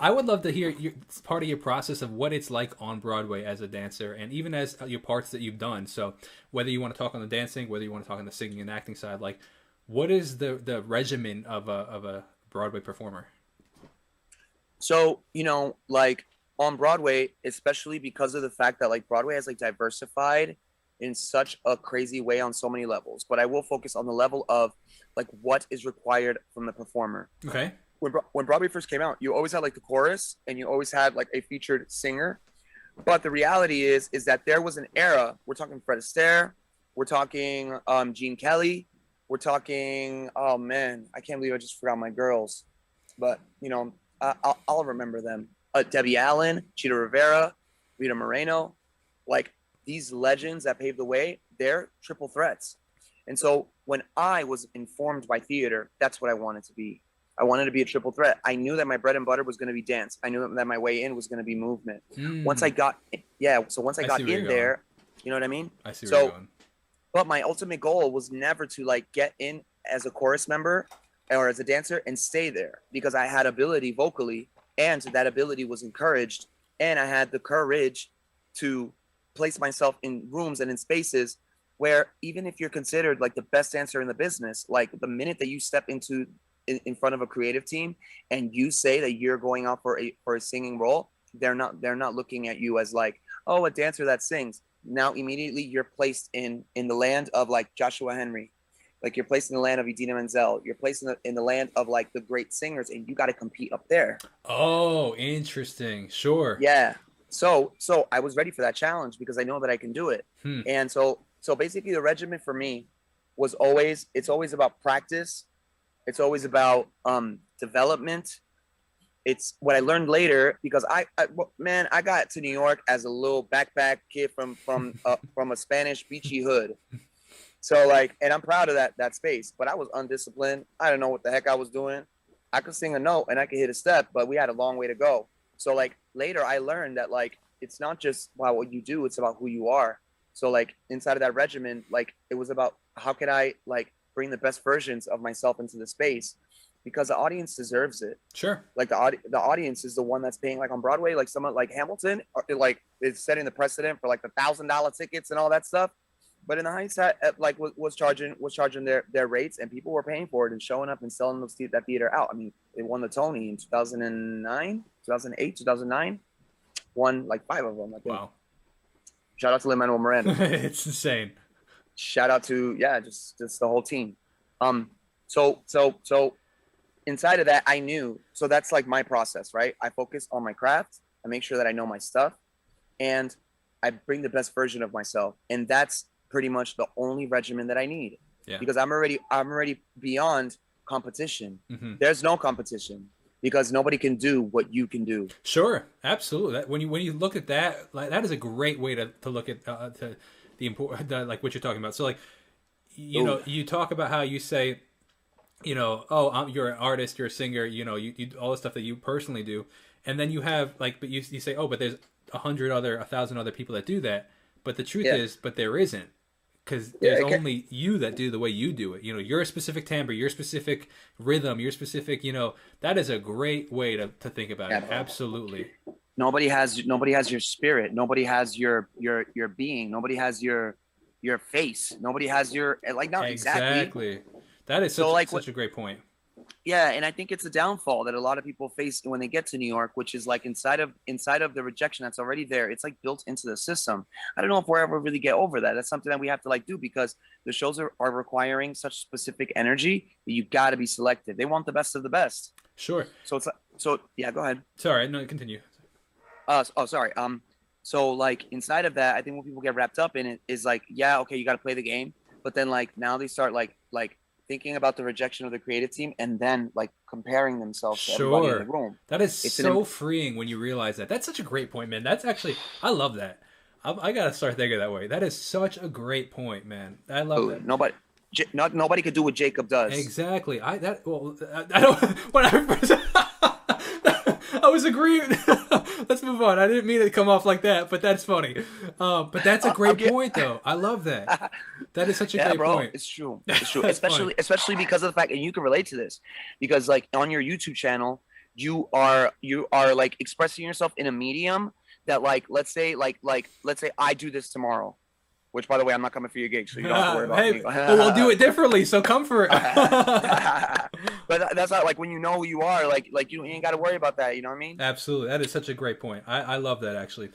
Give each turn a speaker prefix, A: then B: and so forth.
A: I would love to hear part of your process of what it's like on Broadway as a dancer, and even as your parts that you've done. So whether you want to talk on the dancing, whether you want to talk on the singing and acting side, like what is the regimen of a Broadway performer?
B: So, like on Broadway, especially because of the fact that like Broadway has like diversified in such a crazy way on so many levels, but I will focus on the level of like what is required from the performer.
A: Okay.
B: When Broadway first came out, you always had like the chorus and you always had like a featured singer. But the reality is that there was an era. We're talking Fred Astaire, we're talking Gene Kelly, we're talking, oh man, I can't believe I just forgot my girls, but I'll remember them. Debbie Allen, Cheetah Rivera, Rita Moreno, like these legends that paved the way, they're triple threats. And so when I was informed by theater, that's what I wanted to be. I wanted to be a triple threat. I knew that my bread and butter was going to be dance. I knew that my way in was going to be movement. Once I got, so once I got in there, you know what I mean?
A: I see where you're going.
B: But my ultimate goal was never to like get in as a chorus member or as a dancer and stay there, because I had ability vocally and that ability was encouraged. And I had the courage to place myself in rooms and in spaces where even if you're considered like the best dancer in the business, like the minute that you step into in front of a creative team and you say that you're going out for a singing role, they're not looking at you as like, oh, a dancer that sings. Now immediately you're placed in the land of like Joshua Henry, like you're placed in the land of Idina Menzel, you're placed in the land of like the great singers, and you got to compete up there.
A: Oh, interesting. Sure.
B: Yeah. So I was ready for that challenge because I know that I can do it. And so basically the regimen for me was it's always about practice. It's always about development. It's what I learned later because I got to New York as a little backpack kid from a Spanish beachy hood. So like, and I'm proud of that space, but I was undisciplined. I didn't know what the heck I was doing. I could sing a note and I could hit a step, but we had a long way to go. So like later I learned that like, it's not just about what you do, it's about who you are. So like inside of that regimen, like it was about how can I like bring the best versions of myself into the space, because the audience deserves it.
A: Sure.
B: Like the audience is the one that's paying, like on Broadway, like someone like Hamilton, like is setting the precedent for like the $1,000 tickets and all that stuff. But in the hindsight, like was charging their rates, and people were paying for it and showing up and selling that theater out. I mean, it won the Tony in 2009, 2008, 2009, won like 5 of them. I think.
A: Wow.
B: Shout out to Lin-Manuel Miranda.
A: It's insane.
B: Shout out to just the whole team. So inside of that, I knew. So that's like my process, right? I focus on my craft. I make sure that I know my stuff, and I bring the best version of myself. And that's pretty much the only regimen that I need.
A: Yeah.
B: Because I'm already beyond competition.
A: Mm-hmm.
B: There's no competition because nobody can do what you can do.
A: Sure, absolutely. When you look at that, like that is a great way to look at to the important like what you're talking about. So like you talk about how you say, you're an artist, you're a singer, you all the stuff that you personally do, and then you have like, but you say, oh, but there's 1,000 other people that do that, but the truth is, but there isn't. Because there's only you that do the way you do it. Your specific timbre, your specific rhythm, your specific, that is a great way to think about it. Absolutely.
B: Nobody has your spirit. Nobody has your being. Nobody has your face. Nobody has your
A: exactly. That is such a great point.
B: Yeah, and I think it's a downfall that a lot of people face when they get to New York, which is like inside of the rejection that's already there. It's like built into the system. I don't know if we'll ever really get over that. That's something that we have to like do, because the shows are requiring such specific energy that you got to be selective. They want the best of the best.
A: Sure.
B: So yeah, go ahead.
A: Sorry, no, continue.
B: Sorry. So like inside of that, I think what people get wrapped up in it is like, yeah, okay, you got to play the game, but then like now they start like thinking about the rejection of the creative team and then like comparing themselves to everybody in the room.
A: That is so freeing when you realize that. That's such a great point, man. That's actually, I love that. I got to start thinking that way. That is such a great point, man. I love that.
B: Nobody could do what Jacob does.
A: Exactly. I don't, when I was agreeing. Let's move on. I didn't mean it to come off like that, but that's funny. But that's a great point, though. I love that. That is such a great point.
B: It's true. It's true. especially because of the fact, and you can relate to this, because like on your YouTube channel, you are like expressing yourself in a medium that like let's say I do this tomorrow, which by the way I'm not coming for your gig, so you don't have to worry about
A: hey,
B: me.
A: well, we'll do it differently, so come for it.
B: But that's not like when you know who you are, like you ain't got to worry about that. You know what I mean?
A: Absolutely, that is such a great point. I love that actually.